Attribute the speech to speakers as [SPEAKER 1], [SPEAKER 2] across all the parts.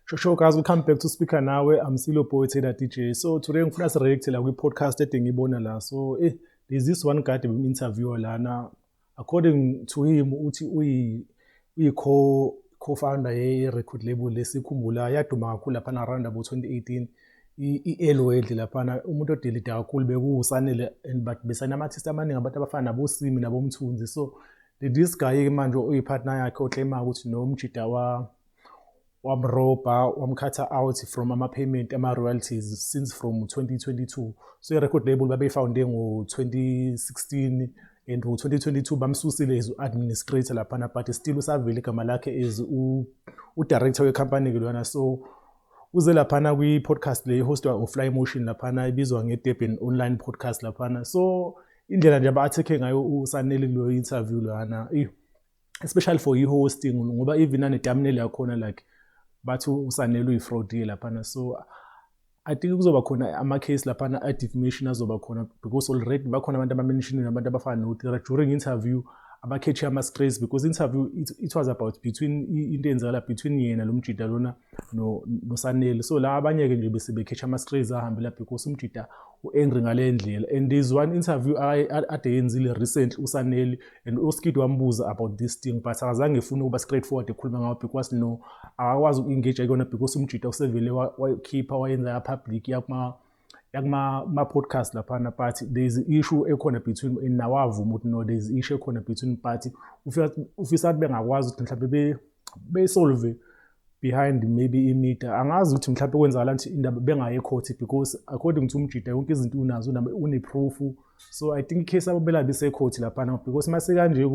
[SPEAKER 1] Shosho guys, we come back to Speaker Nawe. I'm Silo Boy Taylor DJ. So today I'm going to react to podcast that ngibona la. So there's this one guy in interview lana. According to him, uthi co-founder ye record label lesikhumbula yaduma kakhulu lapha around about 2018. I-Elwell lapha umuntu odelete kakhulu bekusanele and but besana ama-artist amaningi abantu abafana nabosimi nabomthunzi. So this guy manje uyipartner yakhe oclaima ukuthi no umjida wamroba wamkhatha out from ama-payment ama-royalties since from 2022. So i-record label babeyifounde ngo-2016 and ngo-2022 bamsusile as u-administrator laphana but still usavele igama lakhe as u-director we-company lwana. So uze laphana kwi-podcast le hostwa u-Fly Motion laphana ibizwa nge-Durban online podcast laphana. So indlela nje aba-athekhe ngayo uSanele kulo interview lwana especially for i-hosting ngoba even ane-thumbnail yakhona like bathi uSanele uyi-fraud laphana. So I think kuzoba khona ama-case laphana a-defamation azoba khona because already bakhona abantu abamentionile abantu abafana nokuthi during interview abakhethe ama-strays because interview it was about between into eyenzakala between yena lo mjida lona noSanele. So la abanye-ke nje besebekhethe ama-strays ahambela because umjida u-angry ngale ndlela. And there's one interview ade yenzile recently uSanele and uSkid wambuza about this thing but akazange efuna ukuba straightforward ekhuluma ngawo because no akakwazi uku-engage kuyona because umjida usevele wayikhipha wayenza ya-public yakuma-podcast laphana but there's issue ekhona between and nawavuma ukuthi no there's issue ekhona between but ufisa ukuthi bengakwazi ukuthi mhlawumbe besolve behind maybe imeter. Angazi ukuthi mhlawumbe kwenzakala ukuthi indaba bengaye court because according to umjida yonke izinto unazo une-proof. So I think icase ababela bise-court laphana because mase kanje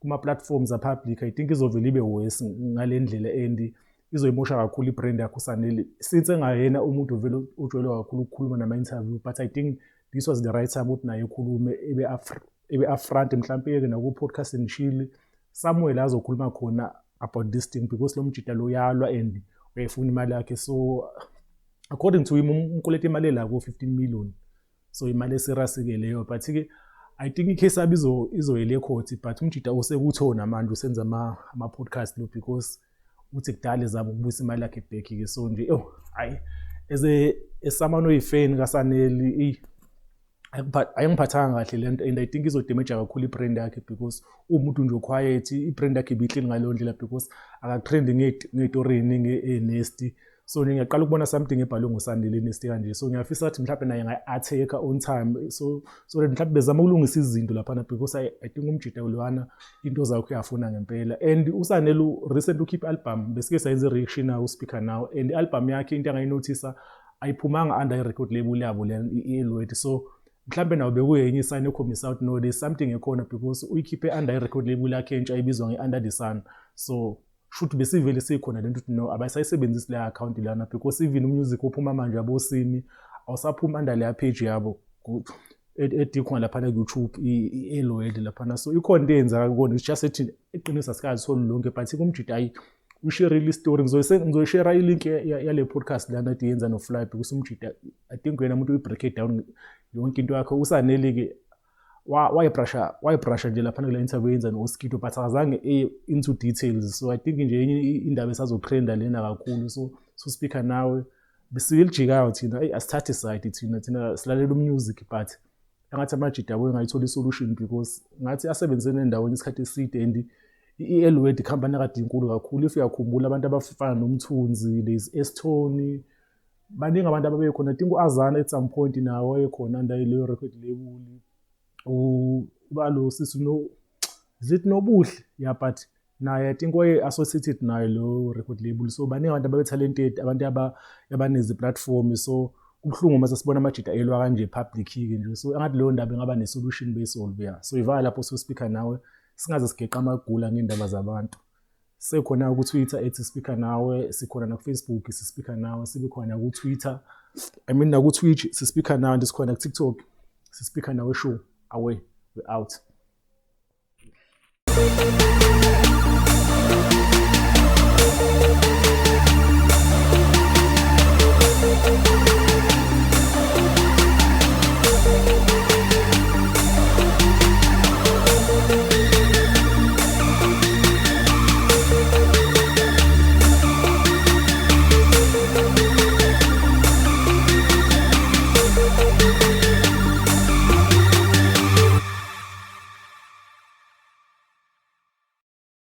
[SPEAKER 1] kuma-platforms a-public I think izovele ibe worse ngale ndlela and izoyimosha kakhulu i-brand yakho uSanele since engayena umuntu vele ujwayele kakhulu ukukhuluma nama-interview but I think this was the right time ukuthi naye ekhulume ebe upfront mhlawumbe-ke naku-podcast and chill somewhere la azokhuluma khona about this thing because lo mjida lo yalwa and uyayifuna imali yakhe. So according to him umkoleta imali la ku-15 million. So imali esirasi-ke leyo but-ke I think icase yabo izoyela ecourt but umjida usekuthona manje usenza ama-podcast lo because uthi kudala ezaba ukubuyisa imali yakhe back-ke. So nje hayi as someone oyi-fan kaSanele ayingiphathanga kahle lento and I think izodamage kakhulu i-brand yakhe because umuntu nje quiet i-brand yakhe ibihleli ngaleyo ndlela because akatrend ngey'torini nge-nasty. So ngiyaqala ukubona something ebhalwe nguSanele nasty kanje. So ngiyafisa ukuthi mhlawumbe naye nga-attack on time so mhlawumbe bezama ukulungisa izinto laphana because I think umjida lwana into zakho uyafuna ngempela. And uSanele recent ukhipha album besike sayenza i-reaction nawo uSpeaker Nawe and i-album yakhe into angayinothisa ayiphumanga under i-record label yabo lena i-Elwell. So mhlawumbe nawo bekuyenye isayini ekhombisa ukuthi no there's something ekhona because uyikhiphe under i-record label yakhe entsha ibizwa nge-Under the Sun. So should besivele sikhona lento ukuthi no abayisayisebenzisi le account lana because even umusic ophuma manje abosini awusaphuma under leya page yabo edikhona laphana ku-YouTube i-Elwell laphana. So ikhona into eyenzaka kona it's just ethi iqiniso asikazi solo lonke but kumjida hayi ushare i-story ngizoyishare i-link yale podcast lana ade yenza no-Fly because umjida I think wena umuntu uyi-break it down yonke into yakho. uSanele-ke wayibrusha nje laphana kule interview yenza no-Skid but akazange into details. So I think nje enye indaba esazotrenda lena kakhulu. So Speaker Nawe besiyelijikayo thina asithathe side thina silalela umusic but engathi amajida abo engayithola i-solution because ngathi asebenzene ndawonye isikhathi eside and i-Elwell company kade inkulu kakhulu. If uyakhumbula abantu abafana nomthunzi there's S-Tone baningi abantu ababekhona. I think u-Azana at some point nawo wayekhona under leyo record label. Ubalo sisi is it Nobuhle yeah but naye I think waye-associated nayo lo record label. So baningi abantu ababe-talented abantu abanezi platform. So kubuhlungu mase sibona amajida elwa kanje public-ke nje. So engathi leyo ndaba engaba ne-solution beyisolve ya. So ivala lapho Speaker Nawe singaze sigeqa amagula ngendaba zabantu. Sekhona ku-Twitter @Speaker Nawe, sikhona naku-Facebook Speaker Nawe, sibe khona ku-Twitter naku-Twitch Speaker Nawe, sikhona ku-TikTok Speaker Nawe show. Away, we're out.